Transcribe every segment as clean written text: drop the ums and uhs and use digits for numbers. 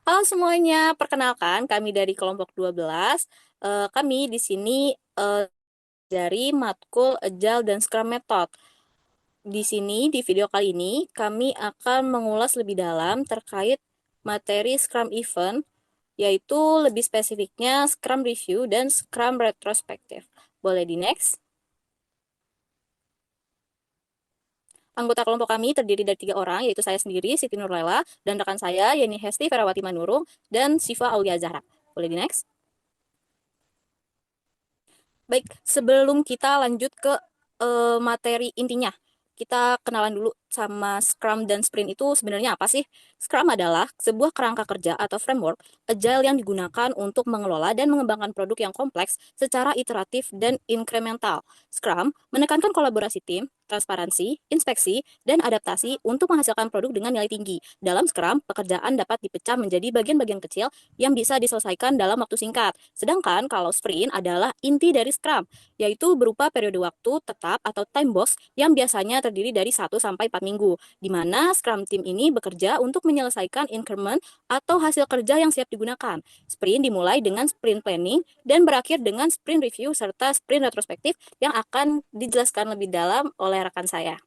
Halo semuanya, perkenalkan kami dari kelompok 12. Kami di sini dari matkul Agile dan Scrum Method. Di sini, di video kali ini, kami akan mengulas lebih dalam terkait materi Scrum Event, yaitu lebih spesifiknya Scrum Review dan Scrum Retrospective. Boleh di next? Anggota kelompok kami terdiri dari 3 orang, yaitu saya sendiri, Siti Nurlela, dan rekan saya, Yeni Hesti Ferawati Manurung, dan Siva Aulia Zahra. Boleh di next? Baik, sebelum kita lanjut ke materi intinya, kita kenalan dulu sama Scrum dan Sprint itu sebenarnya apa sih? Scrum adalah sebuah kerangka kerja atau framework agile yang digunakan untuk mengelola dan mengembangkan produk yang kompleks secara iteratif dan incremental. Scrum menekankan kolaborasi tim, transparansi, inspeksi, dan adaptasi untuk menghasilkan produk dengan nilai tinggi. Dalam Scrum, pekerjaan dapat dipecah menjadi bagian-bagian kecil yang bisa diselesaikan dalam waktu singkat. Sedangkan kalau Sprint adalah inti dari Scrum, yaitu berupa periode waktu tetap atau time box yang biasanya terdiri dari 1 sampai 4 minggu, di mana Scrum Team ini bekerja untuk menyelesaikan increment atau hasil kerja yang siap digunakan. Sprint dimulai dengan sprint planning dan berakhir dengan sprint review serta sprint retrospektif yang akan dijelaskan lebih dalam oleh rekan saya.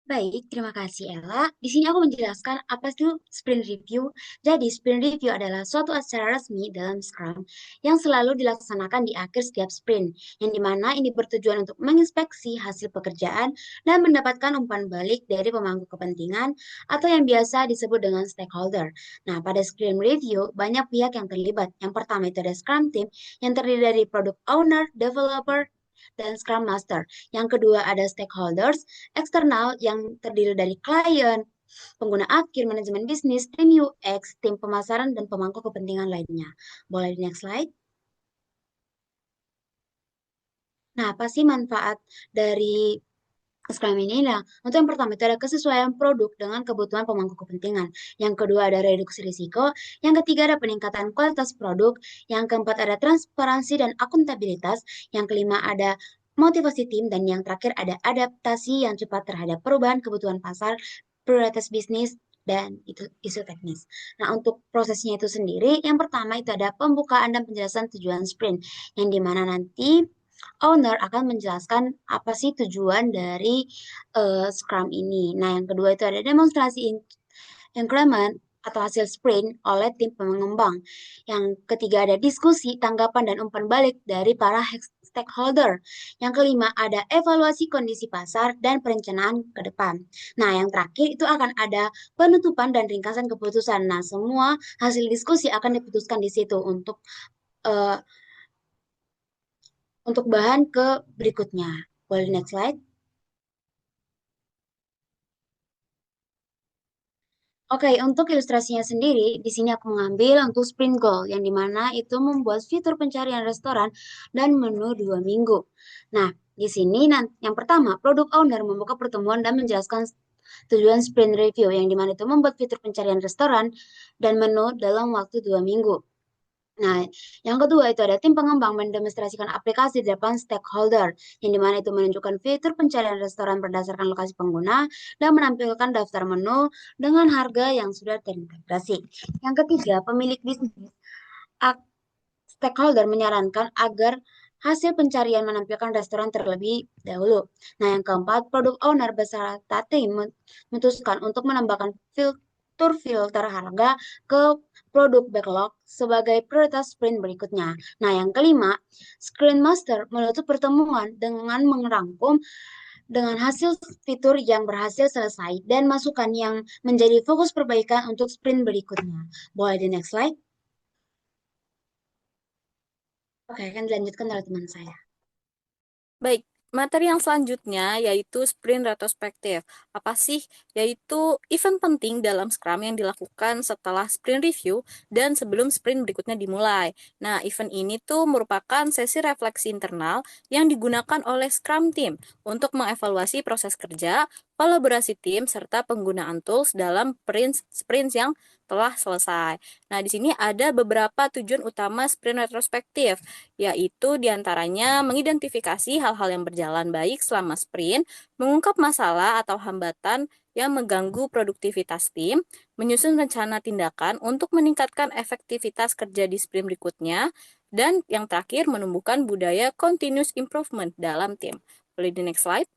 Baik, terima kasih Ella. Di sini aku menjelaskan apa itu sprint review. Jadi, sprint review adalah suatu acara resmi dalam Scrum yang selalu dilaksanakan di akhir setiap sprint, yang dimana ini bertujuan untuk menginspeksi hasil pekerjaan dan mendapatkan umpan balik dari pemangku kepentingan atau yang biasa disebut dengan stakeholder. Nah, pada sprint review, banyak pihak yang terlibat. Yang pertama itu ada Scrum Team yang terdiri dari product owner, developer, dan Scrum Master. Yang kedua ada stakeholders eksternal yang terdiri dari klien, pengguna akhir, manajemen bisnis, tim UX, tim pemasaran, dan pemangku kepentingan lainnya. Boleh di next slide? Nah, apa sih manfaat dari Scrum ini? Nah, untuk yang pertama itu ada kesesuaian produk dengan kebutuhan pemangku kepentingan. Yang kedua ada reduksi risiko. Yang ketiga ada peningkatan kualitas produk. Yang keempat ada transparansi dan akuntabilitas. Yang kelima ada motivasi tim. Dan yang terakhir ada adaptasi yang cepat terhadap perubahan kebutuhan pasar, prioritas bisnis, dan itu isu teknis. Nah, untuk prosesnya itu sendiri, yang pertama itu ada pembukaan dan penjelasan tujuan sprint, yang dimana nanti owner akan menjelaskan apa sih tujuan dari Scrum ini. Nah, yang kedua itu ada demonstrasi increment atau hasil sprint oleh tim pengembang. Yang ketiga ada diskusi, tanggapan, dan umpan balik dari para stakeholder. Yang kelima ada evaluasi kondisi pasar dan perencanaan ke depan. Nah, yang terakhir itu akan ada penutupan dan ringkasan keputusan. Nah, semua hasil diskusi akan diputuskan di situ eh, untuk bahan ke berikutnya. Boleh next slide? Oke, untuk ilustrasinya sendiri, di sini aku mengambil untuk sprint goal, yang dimana itu membuat fitur pencarian restoran dan menu 2 minggu. Nah, di sini yang pertama, product owner membuka pertemuan dan menjelaskan tujuan sprint review, yang dimana itu membuat fitur pencarian restoran dan menu dalam waktu 2 minggu. Nah, yang kedua itu ada tim pengembang mendemonstrasikan aplikasi di depan stakeholder, yang dimana itu menunjukkan fitur pencarian restoran berdasarkan lokasi pengguna dan menampilkan daftar menu dengan harga yang sudah terintegrasi. Yang ketiga, pemilik bisnis stakeholder menyarankan agar hasil pencarian menampilkan restoran terlebih dahulu. Nah, yang keempat, product owner beserta tim memutuskan untuk menambahkan fitur filter harga ke produk backlog sebagai prioritas sprint berikutnya. Nah, yang kelima, Screen Master menutup pertemuan dengan merangkum dengan hasil fitur yang berhasil selesai dan masukan yang menjadi fokus perbaikan untuk sprint berikutnya. Boleh di next slide? Oke, akan dilanjutkan oleh teman saya. Baik, materi yang selanjutnya yaitu sprint retrospektif. Apa sih? Yaitu event penting dalam Scrum yang dilakukan setelah sprint review dan sebelum sprint berikutnya dimulai. Nah, event ini tuh merupakan sesi refleksi internal yang digunakan oleh Scrum Team untuk mengevaluasi proses kerja, kolaborasi tim, serta penggunaan tools dalam sprint yang telah selesai. Nah, di sini ada beberapa tujuan utama sprint retrospektif, yaitu diantaranya mengidentifikasi hal-hal yang berjalan baik selama sprint, mengungkap masalah atau hambatan yang mengganggu produktivitas tim, menyusun rencana tindakan untuk meningkatkan efektivitas kerja di sprint berikutnya, dan yang terakhir menumbuhkan budaya continuous improvement dalam tim. Boleh di next slide?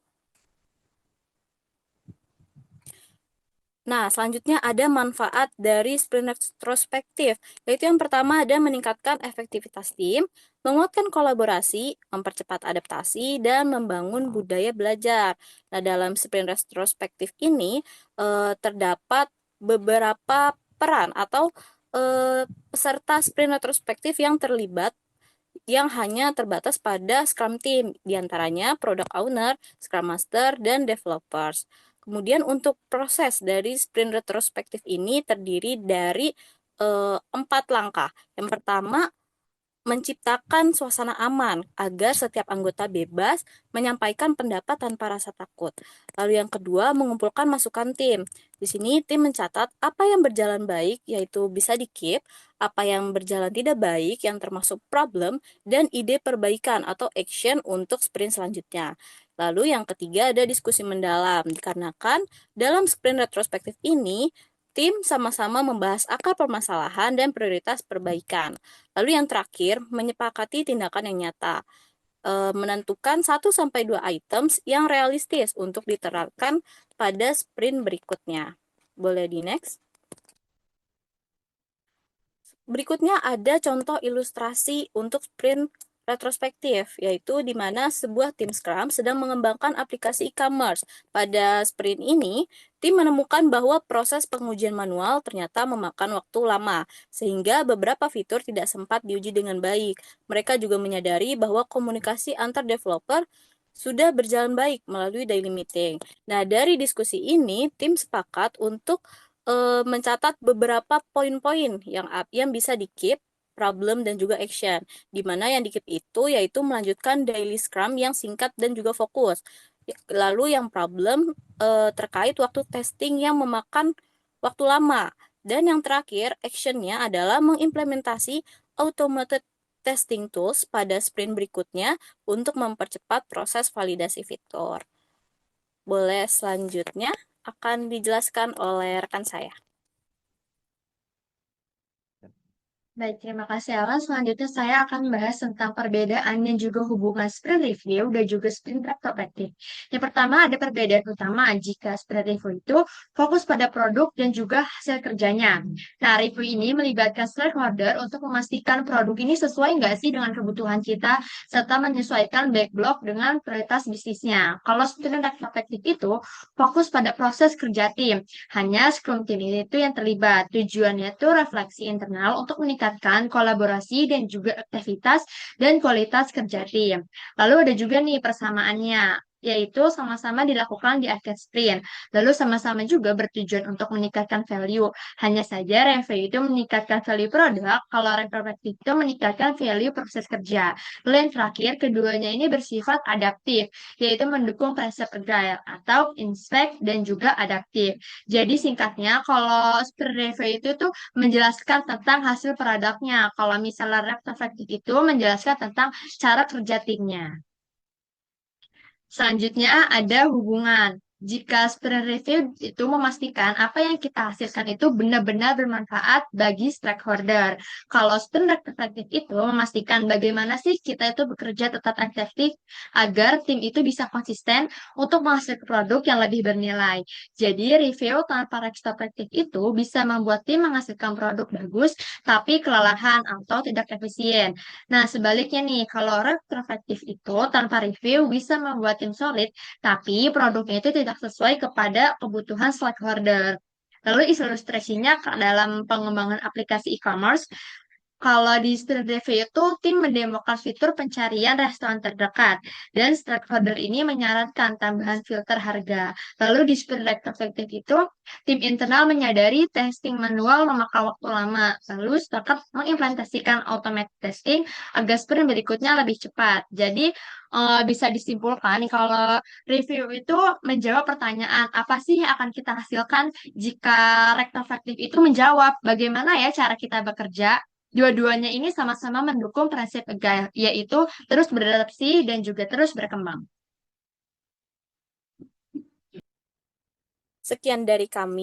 Nah, selanjutnya ada manfaat dari sprint retrospektif, yaitu yang pertama ada meningkatkan efektivitas tim, menguatkan kolaborasi, mempercepat adaptasi, dan membangun budaya belajar. Nah, dalam sprint retrospektif ini terdapat beberapa peran atau peserta sprint retrospektif yang terlibat yang hanya terbatas pada Scrum Team, diantaranya Product Owner, Scrum Master, dan Developers. Kemudian untuk proses dari sprint retrospektif ini terdiri dari 4 langkah. Yang pertama, menciptakan suasana aman agar setiap anggota bebas menyampaikan pendapat tanpa rasa takut. Lalu yang kedua, mengumpulkan masukan tim. Di sini tim mencatat apa yang berjalan baik, yaitu bisa di-keep, apa yang berjalan tidak baik, yang termasuk problem, dan ide perbaikan atau action untuk sprint selanjutnya. Lalu yang ketiga ada diskusi mendalam, dikarenakan dalam sprint retrospektif ini, tim sama-sama membahas akar permasalahan dan prioritas perbaikan. Lalu yang terakhir, menyepakati tindakan yang nyata. Menentukan 1 sampai 2 items yang realistis untuk diterapkan pada sprint berikutnya. Boleh di next? Berikutnya ada contoh ilustrasi untuk sprint retrospektif, yaitu di mana sebuah tim Scrum sedang mengembangkan aplikasi e-commerce. Pada sprint ini, tim menemukan bahwa proses pengujian manual ternyata memakan waktu lama, sehingga beberapa fitur tidak sempat diuji dengan baik. Mereka juga menyadari bahwa komunikasi antar developer sudah berjalan baik melalui daily meeting. Nah, dari diskusi ini, tim sepakat untuk mencatat beberapa poin-poin yang bisa di-keep, problem dan juga action. Di mana yang di-keep itu yaitu melanjutkan daily scrum yang singkat dan juga fokus. Lalu yang problem terkait waktu testing yang memakan waktu lama. Dan yang terakhir, actionnya adalah mengimplementasi automated testing tools pada sprint berikutnya untuk mempercepat proses validasi fitur. Boleh selanjutnya akan dijelaskan oleh rekan saya. Baik, terima kasih Alan. Selanjutnya saya akan membahas tentang perbedaan dan juga hubungan sprint review dan juga sprint retrospektif. Yang pertama ada perbedaan utama jika sprint review itu fokus pada produk dan juga hasil kerjanya. Nah, review ini melibatkan stakeholder untuk memastikan produk ini sesuai nggak sih dengan kebutuhan kita, serta menyesuaikan backlog dengan prioritas bisnisnya. Kalau sprint retrospektif itu fokus pada proses kerja tim, hanya Scrum Team ini itu yang terlibat. Tujuannya itu refleksi internal untuk meningkatkan kolaborasi dan juga aktivitas dan kualitas kerja tim. Lalu ada juga nih persamaannya, yaitu sama-sama dilakukan di akhir sprint. Lalu sama-sama juga bertujuan untuk meningkatkan value. Hanya saja review itu meningkatkan value produk, kalau retrospektif itu meningkatkan value proses kerja. Lalu yang terakhir, keduanya ini bersifat adaptif, yaitu mendukung prinsip agile atau inspect dan juga adaptif. Jadi singkatnya, kalau sprint review itu tuh menjelaskan tentang hasil produknya. Kalau misalnya retrospektif itu menjelaskan tentang cara kerja timnya. Selanjutnya ada hubungan. Jika sprint review itu memastikan apa yang kita hasilkan itu benar-benar bermanfaat bagi stakeholder. Kalau sprint retrospektif itu memastikan bagaimana sih kita itu bekerja tetap efektif agar tim itu bisa konsisten untuk menghasilkan produk yang lebih bernilai. Jadi review tanpa retrospektif itu bisa membuat tim menghasilkan produk bagus tapi kelelahan atau tidak efisien. Nah, sebaliknya nih, kalau retrospektif itu tanpa review bisa membuat tim solid, tapi produknya itu tidak sesuai kepada kebutuhan stakeholder. Lalu ilustrasinya dalam pengembangan aplikasi e-commerce, Kalau di sprint review itu, tim mendemokan fitur pencarian restoran terdekat, dan stakeholder ini menyarankan tambahan filter harga. Lalu di sprint retrospective itu, tim internal menyadari testing manual memakan waktu lama, lalu sepakat mengimplementasikan automated testing agar sprint berikutnya lebih cepat. Jadi, bisa disimpulkan kalau review itu menjawab pertanyaan apa sih yang akan kita hasilkan jika retrospective itu menjawab bagaimana ya cara kita bekerja. Dua-duanya ini sama-sama mendukung prinsip Agile, yaitu terus beradaptasi dan juga terus berkembang. Sekian dari kami.